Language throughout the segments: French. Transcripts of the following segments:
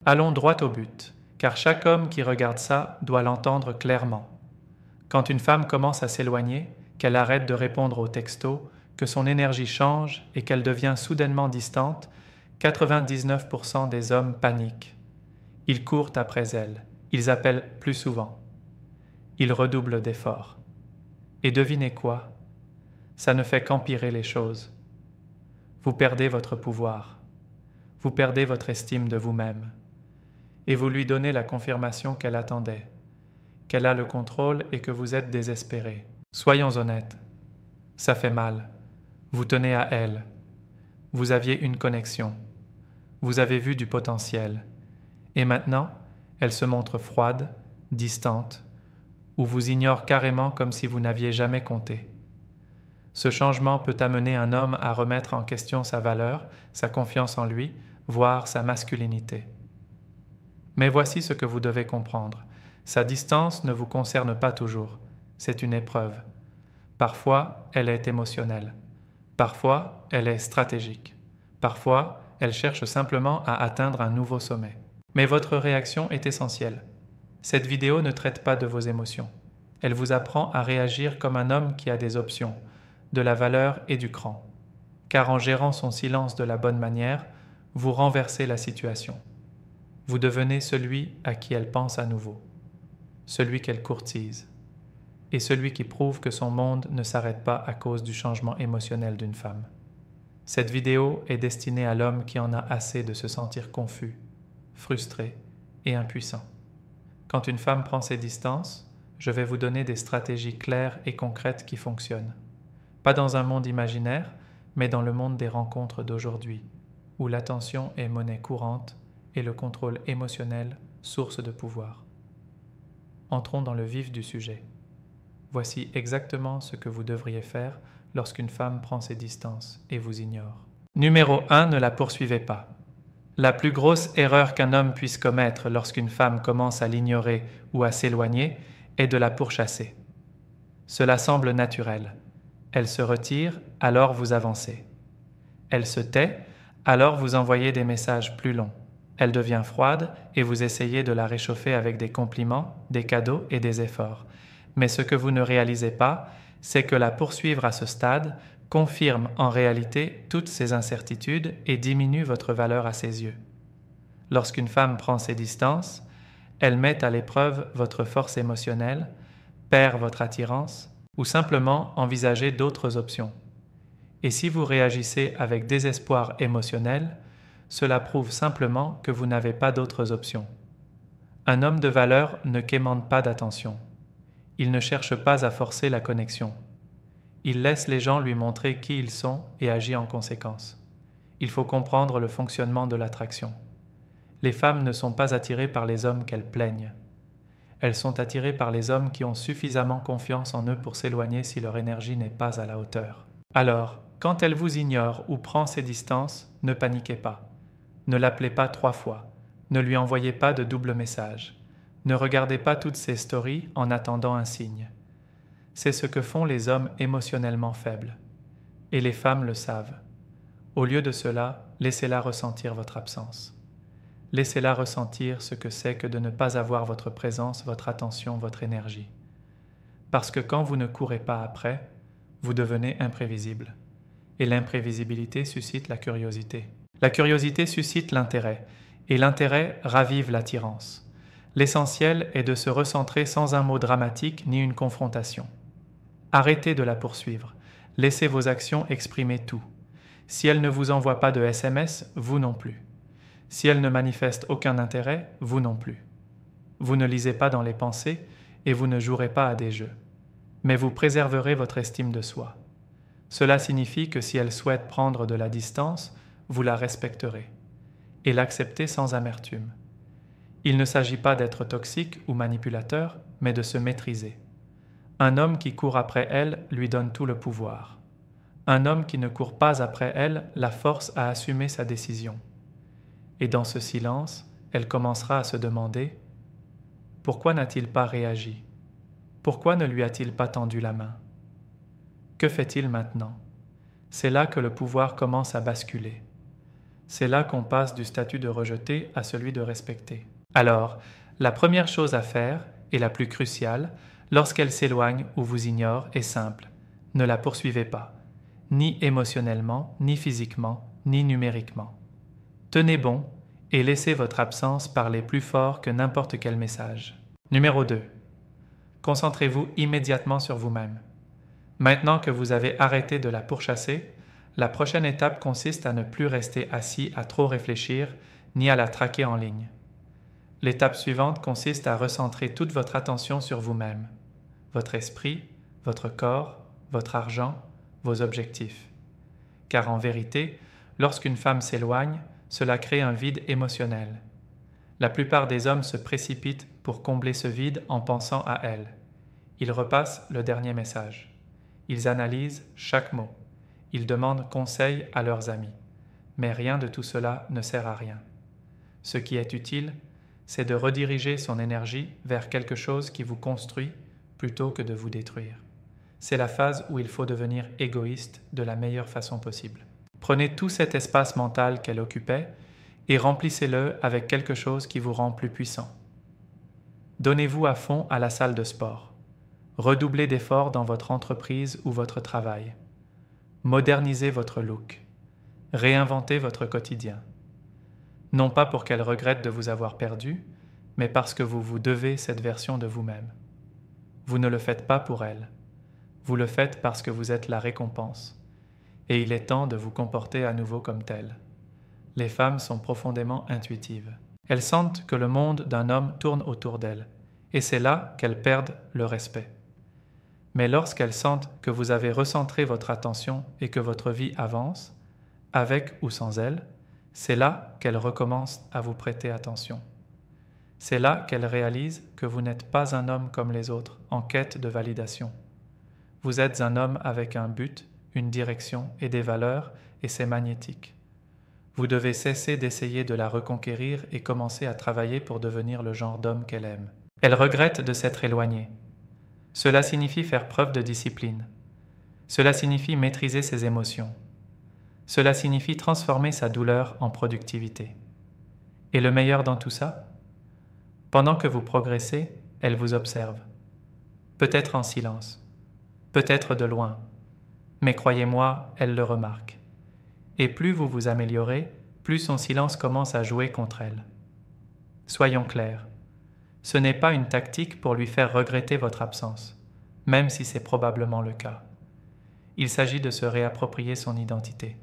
Allons droit au but, car chaque homme qui regarde ça doit l'entendre clairement. Quand une femme commence à s'éloigner, qu'elle arrête de répondre aux textos, que son énergie change et qu'elle devient soudainement distante, 99% des hommes paniquent. Ils courent après elle, ils appellent plus souvent. Ils redoublent d'efforts. Et devinez quoi? Ça ne fait qu'empirer les choses. Vous perdez votre pouvoir. Vous perdez votre estime de vous-même. Et vous lui donnez la confirmation qu'elle attendait, qu'elle a le contrôle et que vous êtes désespéré. Soyons honnêtes. Ça fait mal. Vous tenez à elle. Vous aviez une connexion. Vous avez vu du potentiel. Et maintenant, elle se montre froide, distante, ou vous ignore carrément comme si vous n'aviez jamais compté. Ce changement peut amener un homme à remettre en question sa valeur, sa confiance en lui, voire sa masculinité. Mais voici ce que vous devez comprendre. Sa distance ne vous concerne pas toujours. C'est une épreuve. Parfois, elle est émotionnelle. Parfois, elle est stratégique. Parfois, elle cherche simplement à atteindre un nouveau sommet. Mais votre réaction est essentielle. Cette vidéo ne traite pas de vos émotions. Elle vous apprend à réagir comme un homme qui a des options, de la valeur et du cran. Car en gérant son silence de la bonne manière, vous renversez la situation. Vous devenez celui à qui elle pense à nouveau, celui qu'elle courtise, et celui qui prouve que son monde ne s'arrête pas à cause du changement émotionnel d'une femme. Cette vidéo est destinée à l'homme qui en a assez de se sentir confus, frustré et impuissant. Quand une femme prend ses distances, je vais vous donner des stratégies claires et concrètes qui fonctionnent. Pas dans un monde imaginaire, mais dans le monde des rencontres d'aujourd'hui, où l'attention est monnaie courante et le contrôle émotionnel source de pouvoir. Entrons dans le vif du sujet. Voici exactement ce que vous devriez faire lorsqu'une femme prend ses distances et vous ignore. Numéro 1, ne la poursuivez pas. La plus grosse erreur qu'un homme puisse commettre lorsqu'une femme commence à l'ignorer ou à s'éloigner est de la pourchasser. Cela semble naturel. Elle se retire, alors vous avancez. Elle se tait, alors vous envoyez des messages plus longs. Elle devient froide et vous essayez de la réchauffer avec des compliments, des cadeaux et des efforts. Mais ce que vous ne réalisez pas, c'est que la poursuivre à ce stade confirme en réalité toutes ces incertitudes et diminue votre valeur à ses yeux. Lorsqu'une femme prend ses distances, elle met à l'épreuve votre force émotionnelle, perd votre attirance ou simplement envisagez d'autres options. Et si vous réagissez avec désespoir émotionnel, cela prouve simplement que vous n'avez pas d'autres options. Un homme de valeur ne quémande pas d'attention. Il ne cherche pas à forcer la connexion. Il laisse les gens lui montrer qui ils sont et agit en conséquence. Il faut comprendre le fonctionnement de l'attraction. Les femmes ne sont pas attirées par les hommes qu'elles plaignent. Elles sont attirées par les hommes qui ont suffisamment confiance en eux pour s'éloigner si leur énergie n'est pas à la hauteur. Alors, quand elle vous ignore ou prend ses distances, ne paniquez pas. Ne l'appelez pas 3 fois. Ne lui envoyez pas de double message. Ne regardez pas toutes ses stories en attendant un signe. C'est ce que font les hommes émotionnellement faibles. Et les femmes le savent. Au lieu de cela, laissez-la ressentir votre absence. Laissez-la ressentir ce que c'est que de ne pas avoir votre présence, votre attention, votre énergie. Parce que quand vous ne courez pas après, vous devenez imprévisible. Et l'imprévisibilité suscite la curiosité. La curiosité suscite l'intérêt, et l'intérêt ravive l'attirance. L'essentiel est de se recentrer sans un mot dramatique ni une confrontation. Arrêtez de la poursuivre. Laissez vos actions exprimer tout. Si elle ne vous envoie pas de SMS, vous non plus. Si elle ne manifeste aucun intérêt, vous non plus. Vous ne lisez pas dans les pensées et vous ne jouerez pas à des jeux. Mais vous préserverez votre estime de soi. Cela signifie que si elle souhaite prendre de la distance, vous la respecterez et l'acceptez sans amertume. Il ne s'agit pas d'être toxique ou manipulateur, mais de se maîtriser. Un homme qui court après elle lui donne tout le pouvoir. Un homme qui ne court pas après elle la force à assumer sa décision. Et dans ce silence, elle commencera à se demander « Pourquoi n'a-t-il pas réagi? Pourquoi ne lui a-t-il pas tendu la main? Que fait-il maintenant ?» C'est là que le pouvoir commence à basculer. C'est là qu'on passe du statut de rejeté à celui de respecté. Alors, la première chose à faire, et la plus cruciale, lorsqu'elle s'éloigne ou vous ignore, est simple. Ne la poursuivez pas, ni émotionnellement, ni physiquement, ni numériquement. Tenez bon et laissez votre absence parler plus fort que n'importe quel message. Numéro 2. Concentrez-vous immédiatement sur vous-même. Maintenant que vous avez arrêté de la pourchasser, la prochaine étape consiste à ne plus rester assis à trop réfléchir ni à la traquer en ligne. L'étape suivante consiste à recentrer toute votre attention sur vous-même, votre esprit, votre corps, votre argent, vos objectifs. Car en vérité, lorsqu'une femme s'éloigne, cela crée un vide émotionnel. La plupart des hommes se précipitent pour combler ce vide en pensant à elle. Ils repassent le dernier message. Ils analysent chaque mot. Ils demandent conseil à leurs amis. Mais rien de tout cela ne sert à rien. Ce qui est utile, c'est de rediriger son énergie vers quelque chose qui vous construit plutôt que de vous détruire. C'est la phase où il faut devenir égoïste de la meilleure façon possible. Prenez tout cet espace mental qu'elle occupait et remplissez-le avec quelque chose qui vous rend plus puissant. Donnez-vous à fond à la salle de sport. Redoublez d'efforts dans votre entreprise ou votre travail. Modernisez votre look. Réinventez votre quotidien. Non pas pour qu'elle regrette de vous avoir perdu, mais parce que vous vous devez cette version de vous-même. Vous ne le faites pas pour elle. Vous le faites parce que vous êtes la récompense. Et il est temps de vous comporter à nouveau comme telle. Les femmes sont profondément intuitives. Elles sentent que le monde d'un homme tourne autour d'elles, et c'est là qu'elles perdent le respect. Mais lorsqu'elles sentent que vous avez recentré votre attention et que votre vie avance, avec ou sans elles, c'est là qu'elles recommencent à vous prêter attention. C'est là qu'elles réalisent que vous n'êtes pas un homme comme les autres, en quête de validation. Vous êtes un homme avec un but, une direction et des valeurs, et c'est magnétique. Vous devez cesser d'essayer de la reconquérir et commencer à travailler pour devenir le genre d'homme qu'elle aime. Elle regrette de s'être éloignée. Cela signifie faire preuve de discipline. Cela signifie maîtriser ses émotions. Cela signifie transformer sa douleur en productivité. Et le meilleur dans tout ça? Pendant que vous progressez, elle vous observe. Peut-être en silence, peut-être de loin, mais croyez-moi, elle le remarque. Et plus vous vous améliorez, plus son silence commence à jouer contre elle. Soyons clairs, ce n'est pas une tactique pour lui faire regretter votre absence, même si c'est probablement le cas. Il s'agit de se réapproprier son identité.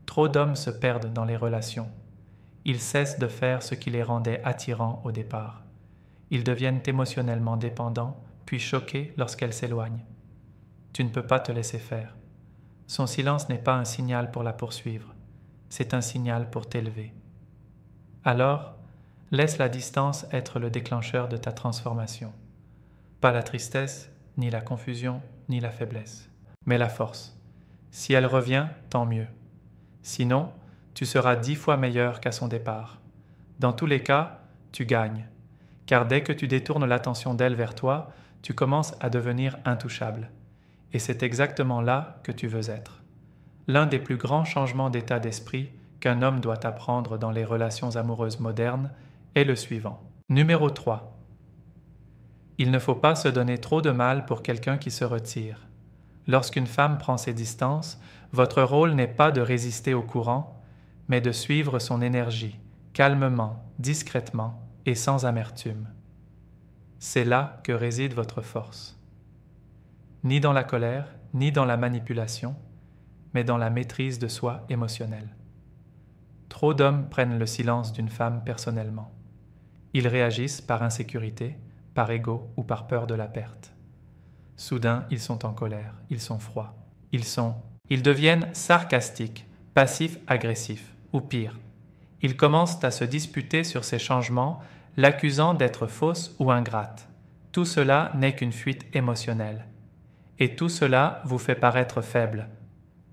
Trop d'hommes se perdent dans les relations. Ils cessent de faire ce qui les rendait attirants au départ. Ils deviennent émotionnellement dépendants, puis choqués lorsqu'elle s'éloigne. Tu ne peux pas te laisser faire. Son silence n'est pas un signal pour la poursuivre, c'est un signal pour t'élever. Alors, laisse la distance être le déclencheur de ta transformation. Pas la tristesse, ni la confusion, ni la faiblesse, mais la force. Si elle revient, tant mieux. Sinon, tu seras 10 fois meilleur qu'à son départ. Dans tous les cas, tu gagnes, car dès que tu détournes l'attention d'elle vers toi, tu commences à devenir intouchable. Et c'est exactement là que tu veux être. L'un des plus grands changements d'état d'esprit qu'un homme doit apprendre dans les relations amoureuses modernes est le suivant. Numéro 3. Il ne faut pas se donner trop de mal pour quelqu'un qui se retire. Lorsqu'une femme prend ses distances, votre rôle n'est pas de résister au courant, mais de suivre son énergie, calmement, discrètement et sans amertume. C'est là que réside votre force. Ni dans la colère, ni dans la manipulation, mais dans la maîtrise de soi émotionnelle. Trop d'hommes prennent le silence d'une femme personnellement. Ils réagissent par insécurité, par ego ou par peur de la perte. Soudain, ils sont en colère, ils sont froids, ils deviennent sarcastiques, passifs-agressifs, ou pire. Ils commencent à se disputer sur ses changements, l'accusant d'être fausse ou ingrate. Tout cela n'est qu'une fuite émotionnelle. Et tout cela vous fait paraître faible.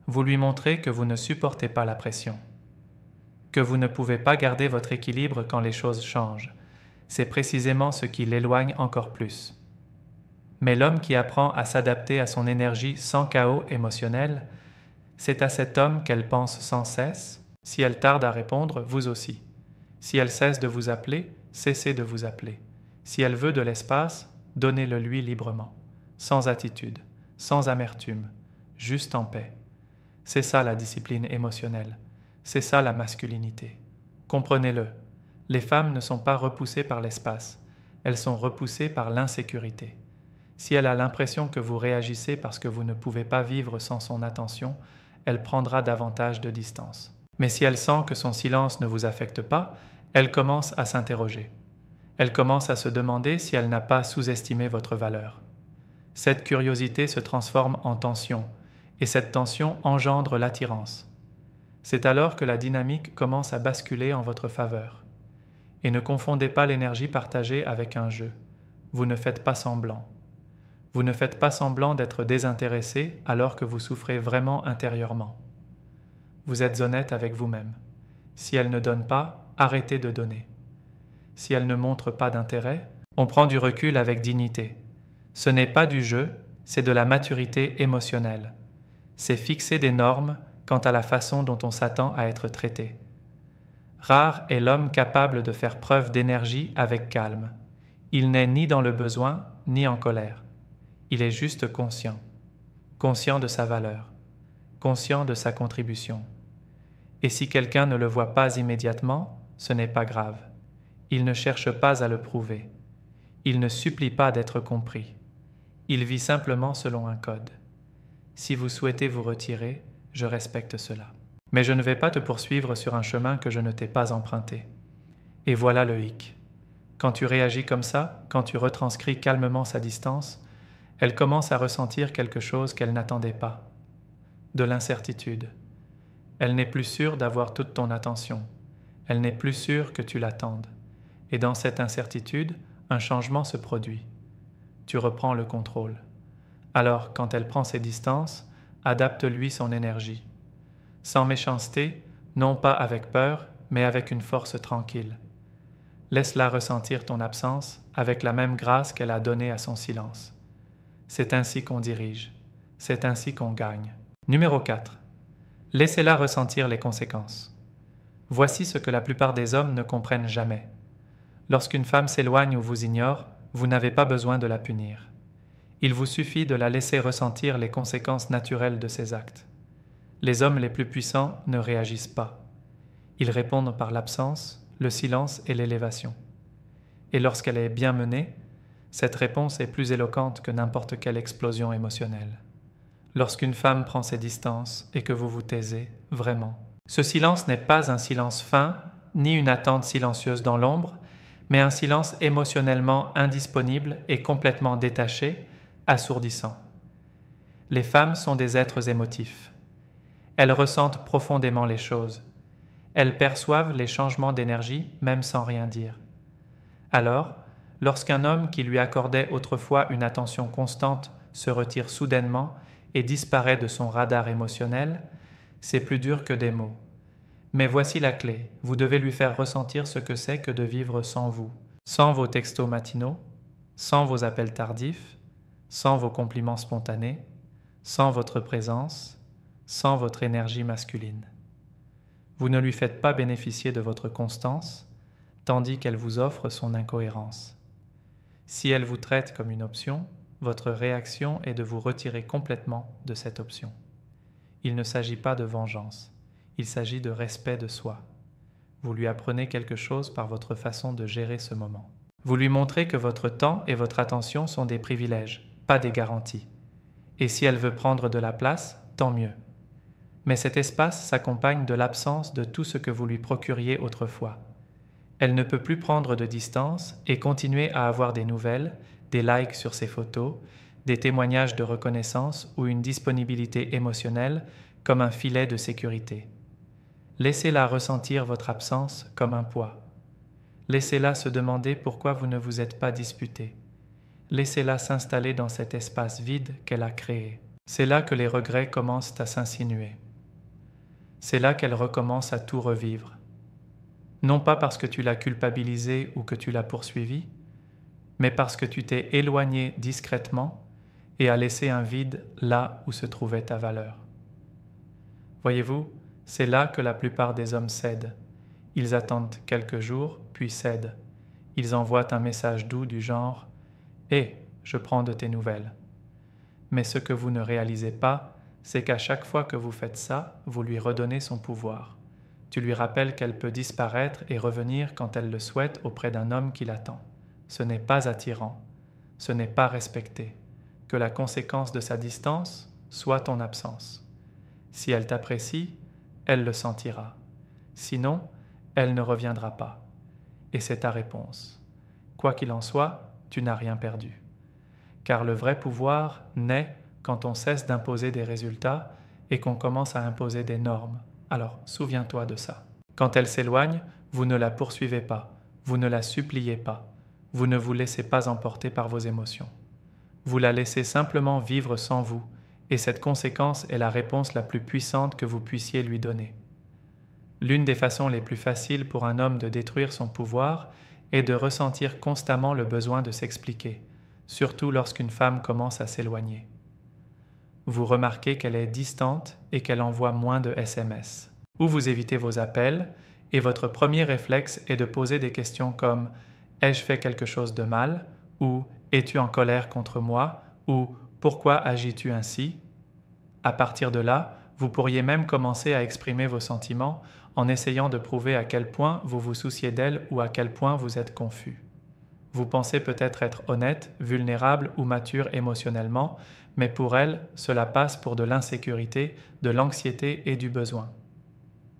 Vous lui montrez que vous ne supportez pas la pression, que vous ne pouvez pas garder votre équilibre quand les choses changent. C'est précisément ce qui l'éloigne encore plus. Mais l'homme qui apprend à s'adapter à son énergie sans chaos émotionnel, c'est à cet homme qu'elle pense sans cesse, Si elle tarde à répondre, vous aussi. Si elle cesse de vous appeler, cessez de vous appeler. Si elle veut de l'espace, donnez-le lui librement, sans attitude, sans amertume, juste en paix. C'est ça la discipline émotionnelle, c'est ça la masculinité. Comprenez-le, les femmes ne sont pas repoussées par l'espace, elles sont repoussées par l'insécurité. Si elle a l'impression que vous réagissez parce que vous ne pouvez pas vivre sans son attention, elle prendra davantage de distance. Mais si elle sent que son silence ne vous affecte pas, elle commence à s'interroger. Elle commence à se demander si elle n'a pas sous-estimé votre valeur. Cette curiosité se transforme en tension, et cette tension engendre l'attirance. C'est alors que la dynamique commence à basculer en votre faveur. Et ne confondez pas l'énergie partagée avec un jeu. Vous ne faites pas semblant. Vous ne faites pas semblant d'être désintéressé alors que vous souffrez vraiment intérieurement. Vous êtes honnête avec vous-même. Si elle ne donne pas, arrêtez de donner. Si elle ne montre pas d'intérêt, on prend du recul avec dignité. Ce n'est pas du jeu, c'est de la maturité émotionnelle. C'est fixer des normes quant à la façon dont on s'attend à être traité. Rare est l'homme capable de faire preuve d'énergie avec calme. Il n'est ni dans le besoin, ni en colère. Il est juste conscient. Conscient de sa valeur. Conscient de sa contribution. Et si quelqu'un ne le voit pas immédiatement, ce n'est pas grave. Il ne cherche pas à le prouver. Il ne supplie pas d'être compris. Il vit simplement selon un code. Si vous souhaitez vous retirer, je respecte cela. Mais je ne vais pas te poursuivre sur un chemin que je ne t'ai pas emprunté. Et voilà le hic. Quand tu réagis comme ça, quand tu retranscris calmement sa distance, elle commence à ressentir quelque chose qu'elle n'attendait pas. De l'incertitude. Elle n'est plus sûre d'avoir toute ton attention. Elle n'est plus sûre que tu l'attendes. Et dans cette incertitude, un changement se produit. Tu reprends le contrôle. Alors, quand elle prend ses distances, adapte-lui son énergie. Sans méchanceté, non pas avec peur, mais avec une force tranquille. Laisse-la ressentir ton absence avec la même grâce qu'elle a donnée à son silence. C'est ainsi qu'on dirige. C'est ainsi qu'on gagne. Numéro 4. Laissez-la ressentir les conséquences. Voici ce que la plupart des hommes ne comprennent jamais. Lorsqu'une femme s'éloigne ou vous ignore, vous n'avez pas besoin de la punir. Il vous suffit de la laisser ressentir les conséquences naturelles de ses actes. Les hommes les plus puissants ne réagissent pas. Ils répondent par l'absence, le silence et l'élévation. Et lorsqu'elle est bien menée, cette réponse est plus éloquente que n'importe quelle explosion émotionnelle. Lorsqu'une femme prend ses distances et que vous vous taisez, vraiment. Ce silence n'est pas un silence fin, ni une attente silencieuse dans l'ombre, mais un silence émotionnellement indisponible et complètement détaché, assourdissant. Les femmes sont des êtres émotifs. Elles ressentent profondément les choses. Elles perçoivent les changements d'énergie même sans rien dire. Alors, lorsqu'un homme qui lui accordait autrefois une attention constante se retire soudainement et disparaît de son radar émotionnel, c'est plus dur que des mots. Mais voici la clé, vous devez lui faire ressentir ce que c'est que de vivre sans vous, sans vos textos matinaux, sans vos appels tardifs, sans vos compliments spontanés, sans votre présence, sans votre énergie masculine. Vous ne lui faites pas bénéficier de votre constance, tandis qu'elle vous offre son incohérence. Si elle vous traite comme une option, votre réaction est de vous retirer complètement de cette option. Il ne s'agit pas de vengeance, il s'agit de respect de soi. Vous lui apprenez quelque chose par votre façon de gérer ce moment. Vous lui montrez que votre temps et votre attention sont des privilèges, pas des garanties. Et si elle veut prendre de la place, tant mieux. Mais cet espace s'accompagne de l'absence de tout ce que vous lui procuriez autrefois. Elle ne peut plus prendre de distance et continuer à avoir des nouvelles, des likes sur ses photos, des témoignages de reconnaissance ou une disponibilité émotionnelle comme un filet de sécurité. Laissez-la ressentir votre absence comme un poids. Laissez-la se demander pourquoi vous ne vous êtes pas disputé. Laissez-la s'installer dans cet espace vide qu'elle a créé. C'est là que les regrets commencent à s'insinuer. C'est là qu'elle recommence à tout revivre. Non pas parce que tu l'as culpabilisée ou que tu l'as poursuivie, mais parce que tu t'es éloigné discrètement et as laissé un vide là où se trouvait ta valeur. Voyez-vous, C'est là que la plupart des hommes cèdent. Ils attendent quelques jours, puis cèdent. Ils envoient un message doux du genre « Hé, je prends de tes nouvelles ». Mais ce que vous ne réalisez pas, c'est qu'à chaque fois que vous faites ça, vous lui redonnez son pouvoir. Tu lui rappelles qu'elle peut disparaître et revenir quand elle le souhaite auprès d'un homme qui l'attend. Ce n'est pas attirant, ce n'est pas respecté. Que la conséquence de sa distance soit ton absence. Si elle t'apprécie, elle le sentira. Sinon, elle ne reviendra pas. Et c'est ta réponse. Quoi qu'il en soit, tu n'as rien perdu. Car le vrai pouvoir naît quand on cesse d'imposer des résultats et qu'on commence à imposer des normes. Alors, souviens-toi de ça. Quand elle s'éloigne, vous ne la poursuivez pas, vous ne la suppliez pas, vous ne vous laissez pas emporter par vos émotions. Vous la laissez simplement vivre sans vous, et cette conséquence est la réponse la plus puissante que vous puissiez lui donner. L'une des façons les plus faciles pour un homme de détruire son pouvoir est de ressentir constamment le besoin de s'expliquer, surtout lorsqu'une femme commence à s'éloigner. Vous remarquez qu'elle est distante et qu'elle envoie moins de SMS. Ou vous évitez vos appels et votre premier réflexe est de poser des questions comme « Ai-je fait quelque chose de mal ?» ou « Es-tu en colère contre moi ?» ou « Pourquoi agis-tu ainsi ?» À partir de là, vous pourriez même commencer à exprimer vos sentiments en essayant de prouver à quel point vous vous souciez d'elle ou à quel point vous êtes confus. Vous pensez peut-être être honnête, vulnérable ou mature émotionnellement, mais pour elle, cela passe pour de l'insécurité, de l'anxiété et du besoin.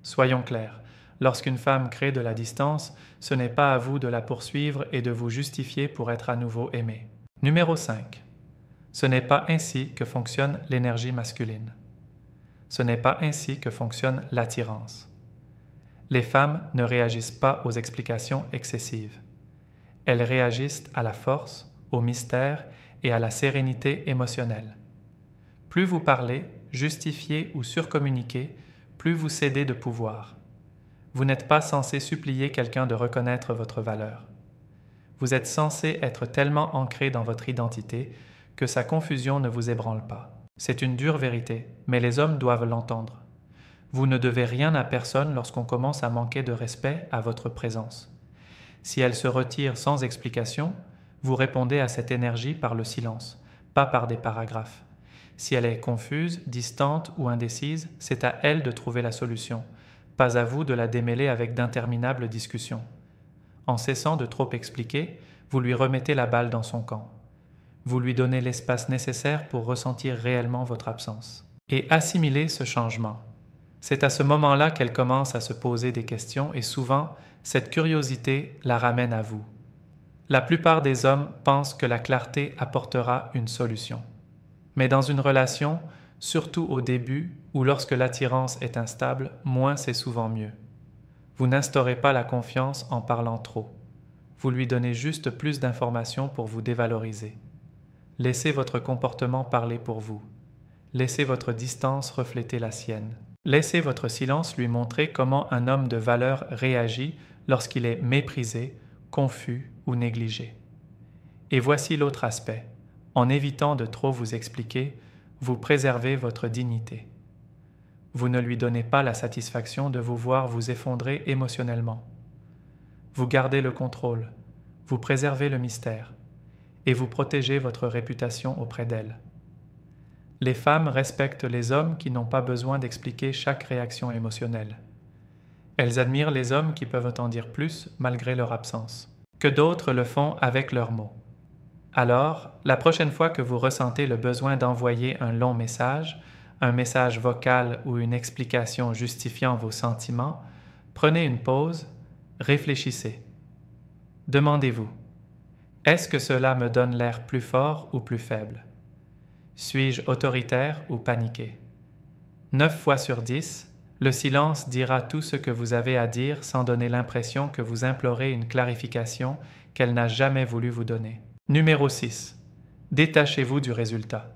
Soyons clairs, lorsqu'une femme crée de la distance, ce n'est pas à vous de la poursuivre et de vous justifier pour être à nouveau aimé. Numéro 5. Ce n'est pas ainsi que fonctionne l'énergie masculine. Ce n'est pas ainsi que fonctionne l'attirance. Les femmes ne réagissent pas aux explications excessives. Elles réagissent à la force, au mystère et à la sérénité émotionnelle. Plus vous parlez, justifiez ou surcommuniquez, plus vous cédez de pouvoir. Vous n'êtes pas censé supplier quelqu'un de reconnaître votre valeur. Vous êtes censé être tellement ancré dans votre identité que sa confusion ne vous ébranle pas. C'est une dure vérité, mais les hommes doivent l'entendre. Vous ne devez rien à personne lorsqu'on commence à manquer de respect à votre présence. Si elle se retire sans explication, vous répondez à cette énergie par le silence, pas par des paragraphes. Si elle est confuse, distante ou indécise, c'est à elle de trouver la solution, pas à vous de la démêler avec d'interminables discussions. En cessant de trop expliquer, vous lui remettez la balle dans son camp. Vous lui donnez l'espace nécessaire pour ressentir réellement votre absence. Et assimiler ce changement. C'est à ce moment-là qu'elle commence à se poser des questions et souvent, cette curiosité la ramène à vous. La plupart des hommes pensent que la clarté apportera une solution. Mais dans une relation, surtout au début ou lorsque l'attirance est instable, moins c'est souvent mieux. Vous n'instaurez pas la confiance en parlant trop. Vous lui donnez juste plus d'informations pour vous dévaloriser. Laissez votre comportement parler pour vous. Laissez votre distance refléter la sienne. Laissez votre silence lui montrer comment un homme de valeur réagit lorsqu'il est méprisé, confus ou négligé. Et voici l'autre aspect. En évitant de trop vous expliquer, vous préservez votre dignité. Vous ne lui donnez pas la satisfaction de vous voir vous effondrer émotionnellement. Vous gardez le contrôle, vous préservez le mystère, et vous protégez votre réputation auprès d'elle. Les femmes respectent les hommes qui n'ont pas besoin d'expliquer chaque réaction émotionnelle. Elles admirent les hommes qui peuvent en dire plus malgré leur absence, que d'autres le font avec leurs mots. Alors, la prochaine fois que vous ressentez le besoin d'envoyer un long message, un message vocal ou une explication justifiant vos sentiments, prenez une pause, réfléchissez. Demandez-vous, est-ce que cela me donne l'air plus fort ou plus faible? Suis-je autoritaire ou paniqué? 9 fois sur 10, le silence dira tout ce que vous avez à dire sans donner l'impression que vous implorez une clarification qu'elle n'a jamais voulu vous donner. Numéro 6. Détachez-vous du résultat.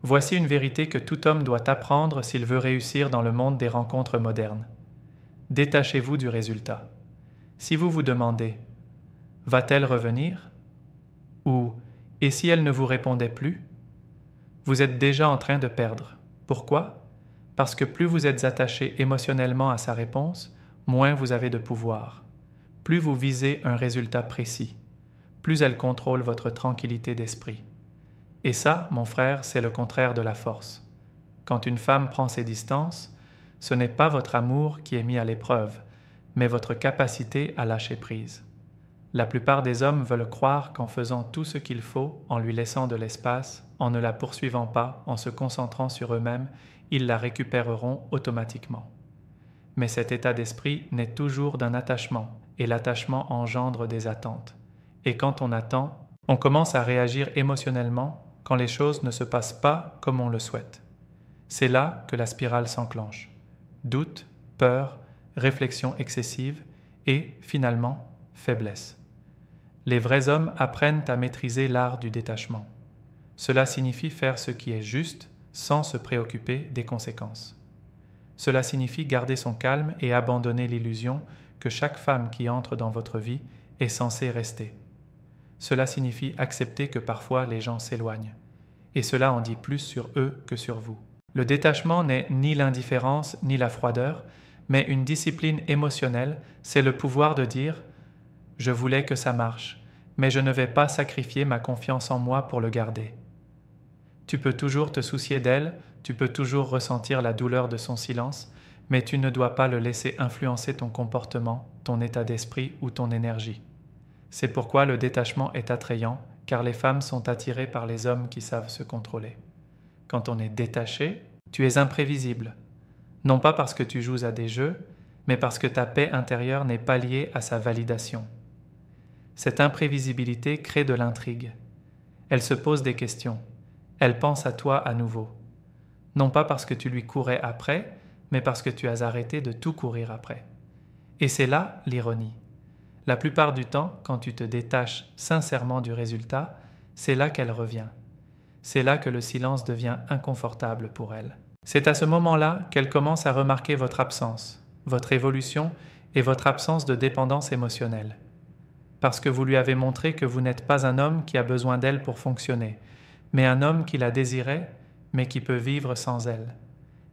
Voici une vérité que tout homme doit apprendre s'il veut réussir dans le monde des rencontres modernes. Détachez-vous du résultat. Si vous vous demandez « Va-t-elle revenir ?» ou « Et si elle ne vous répondait plus ?» Vous êtes déjà en train de perdre. Pourquoi? Parce que plus vous êtes attaché émotionnellement à sa réponse, moins vous avez de pouvoir. Plus vous visez un résultat précis, plus elle contrôle votre tranquillité d'esprit. Et ça, mon frère, c'est le contraire de la force. Quand une femme prend ses distances, ce n'est pas votre amour qui est mis à l'épreuve, mais votre capacité à lâcher prise. La plupart des hommes veulent croire qu'en faisant tout ce qu'il faut, en lui laissant de l'espace, en ne la poursuivant pas, en se concentrant sur eux-mêmes, ils la récupéreront automatiquement. Mais cet état d'esprit naît toujours d'un attachement, et l'attachement engendre des attentes. Et quand on attend, on commence à réagir émotionnellement quand les choses ne se passent pas comme on le souhaite. C'est là que la spirale s'enclenche. Doute, peur, réflexion excessive et, finalement, faiblesse. Les vrais hommes apprennent à maîtriser l'art du détachement. Cela signifie faire ce qui est juste sans se préoccuper des conséquences. Cela signifie garder son calme et abandonner l'illusion que chaque femme qui entre dans votre vie est censée rester. Cela signifie accepter que parfois les gens s'éloignent. Et cela en dit plus sur eux que sur vous. Le détachement n'est ni l'indifférence ni la froideur, mais une discipline émotionnelle, c'est le pouvoir de dire « Je voulais que ça marche, mais je ne vais pas sacrifier ma confiance en moi pour le garder. » Tu peux toujours te soucier d'elle, tu peux toujours ressentir la douleur de son silence, mais tu ne dois pas le laisser influencer ton comportement, ton état d'esprit ou ton énergie. C'est pourquoi le détachement est attrayant, car les femmes sont attirées par les hommes qui savent se contrôler. Quand on est détaché, tu es imprévisible. Non pas parce que tu joues à des jeux, mais parce que ta paix intérieure n'est pas liée à sa validation. Cette imprévisibilité crée de l'intrigue. Elle se pose des questions. Elle pense à toi à nouveau. Non pas parce que tu lui courais après, mais parce que tu as arrêté de tout courir après. Et c'est là l'ironie. La plupart du temps, quand tu te détaches sincèrement du résultat, c'est là qu'elle revient. C'est là que le silence devient inconfortable pour elle. C'est à ce moment-là qu'elle commence à remarquer votre absence, votre évolution et votre absence de dépendance émotionnelle. Parce que vous lui avez montré que vous n'êtes pas un homme qui a besoin d'elle pour fonctionner, mais un homme qui la désirait, mais qui peut vivre sans elle.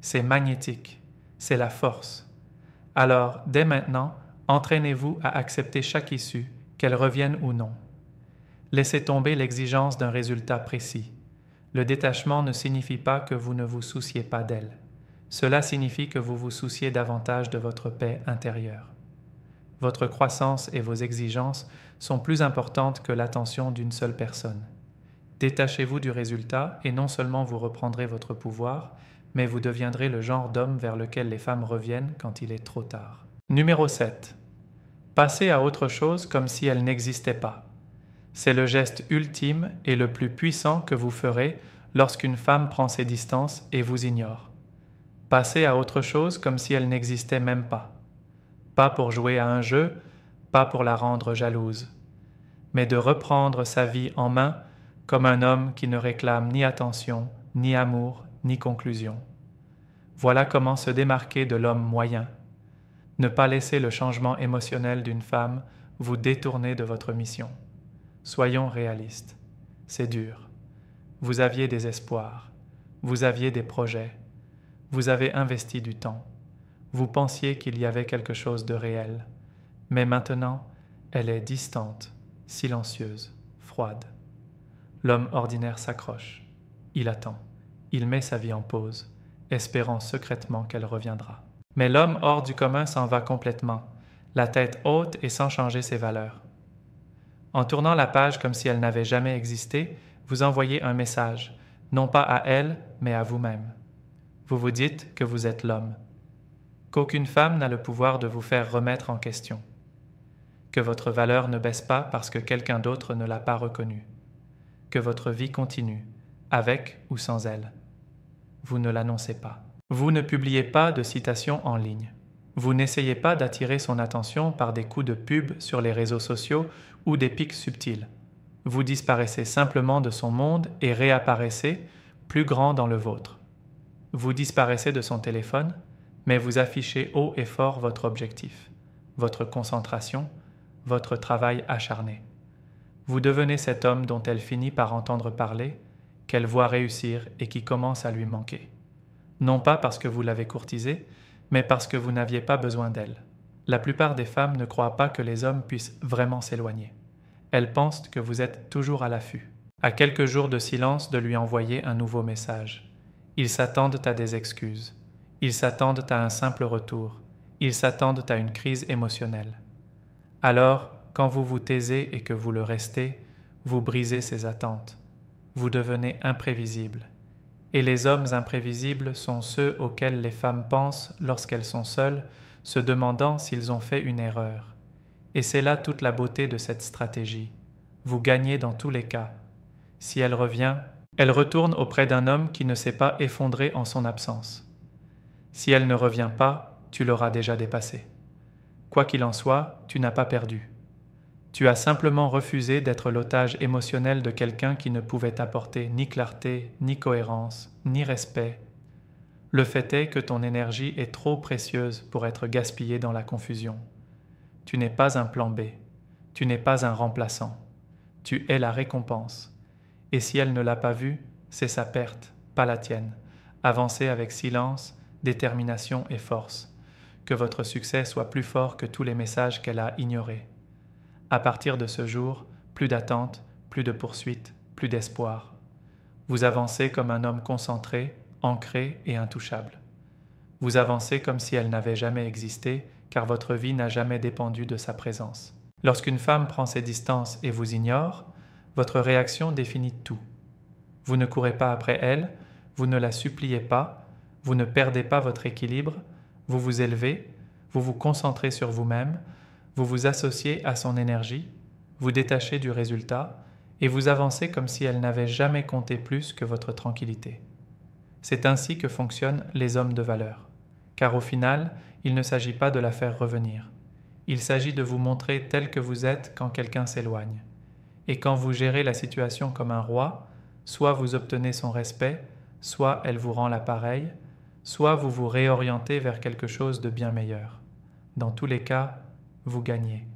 C'est magnétique, c'est la force. Alors, dès maintenant, entraînez-vous à accepter chaque issue, qu'elle revienne ou non. Laissez tomber l'exigence d'un résultat précis. Le détachement ne signifie pas que vous ne vous souciez pas d'elle. Cela signifie que vous vous souciez davantage de votre paix intérieure. Votre croissance et vos exigences sont plus importantes que l'attention d'une seule personne. Détachez-vous du résultat et non seulement vous reprendrez votre pouvoir, mais vous deviendrez le genre d'homme vers lequel les femmes reviennent quand il est trop tard. Numéro 7. Passez à autre chose comme si elle n'existait pas. C'est le geste ultime et le plus puissant que vous ferez lorsqu'une femme prend ses distances et vous ignore. Passez à autre chose comme si elle n'existait même pas. Pas pour jouer à un jeu, pas pour la rendre jalouse, mais de reprendre sa vie en main comme un homme qui ne réclame ni attention, ni amour, ni conclusion. Voilà comment se démarquer de l'homme moyen. Ne pas laisser le changement émotionnel d'une femme vous détourner de votre mission. Soyons réalistes. C'est dur. Vous aviez des espoirs. Vous aviez des projets. Vous avez investi du temps. Vous pensiez qu'il y avait quelque chose de réel. Mais maintenant, elle est distante, silencieuse, froide. L'homme ordinaire s'accroche. Il attend. Il met sa vie en pause, espérant secrètement qu'elle reviendra. Mais l'homme hors du commun s'en va complètement, la tête haute et sans changer ses valeurs. En tournant la page comme si elle n'avait jamais existé, vous envoyez un message, non pas à elle, mais à vous-même. Vous vous dites que vous êtes l'homme, qu'aucune femme n'a le pouvoir de vous faire remettre en question, que votre valeur ne baisse pas parce que quelqu'un d'autre ne l'a pas reconnue, que votre vie continue, avec ou sans elle. Vous ne l'annoncez pas. Vous ne publiez pas de citations en ligne. Vous n'essayez pas d'attirer son attention par des coups de pub sur les réseaux sociaux ou des pics subtils. Vous disparaissez simplement de son monde et réapparaissez, plus grand dans le vôtre. Vous disparaissez de son téléphone, mais vous affichez haut et fort votre objectif, votre concentration, votre travail acharné. Vous devenez cet homme dont elle finit par entendre parler, qu'elle voit réussir et qui commence à lui manquer. non pas parce que vous l'avez courtisée, mais parce que vous n'aviez pas besoin d'elle. La plupart des femmes ne croient pas que les hommes puissent vraiment s'éloigner. Elles pensent que vous êtes toujours à l'affût, à quelques jours de silence de lui envoyer un nouveau message. Ils s'attendent à des excuses. Ils s'attendent à un simple retour. Ils s'attendent à une crise émotionnelle. Alors, quand vous vous taisez et que vous le restez, vous brisez ces attentes. Vous devenez imprévisible. Et les hommes imprévisibles sont ceux auxquels les femmes pensent lorsqu'elles sont seules, se demandant s'ils ont fait une erreur. Et c'est là toute la beauté de cette stratégie. Vous gagnez dans tous les cas. Si elle revient, elle retourne auprès d'un homme qui ne s'est pas effondré en son absence. Si elle ne revient pas, tu l'auras déjà dépassée. Quoi qu'il en soit, tu n'as pas perdu. Tu as simplement refusé d'être l'otage émotionnel de quelqu'un qui ne pouvait t'apporter ni clarté, ni cohérence, ni respect. Le fait est que ton énergie est trop précieuse pour être gaspillée dans la confusion. Tu n'es pas un plan B. Tu n'es pas un remplaçant. Tu es la récompense. Et si elle ne l'a pas vue, c'est sa perte, pas la tienne. Avancez avec silence, détermination et force. Que votre succès soit plus fort que tous les messages qu'elle a ignorés. À partir de ce jour, plus d'attente, plus de poursuite, plus d'espoir. Vous avancez comme un homme concentré, ancré et intouchable. Vous avancez comme si elle n'avait jamais existé, car votre vie n'a jamais dépendu de sa présence. Lorsqu'une femme prend ses distances et vous ignore, votre réaction définit tout. Vous ne courez pas après elle, vous ne la suppliez pas, vous ne perdez pas votre équilibre, vous vous élevez, vous vous concentrez sur vous-même, vous vous associez à son énergie, vous détachez du résultat et vous avancez comme si elle n'avait jamais compté plus que votre tranquillité. C'est ainsi que fonctionnent les hommes de valeur. Car au final, il ne s'agit pas de la faire revenir. Il s'agit de vous montrer tel que vous êtes quand quelqu'un s'éloigne. Et quand vous gérez la situation comme un roi, soit vous obtenez son respect, soit elle vous rend l'appareil, soit vous vous réorientez vers quelque chose de bien meilleur. Dans tous les cas, vous gagnez.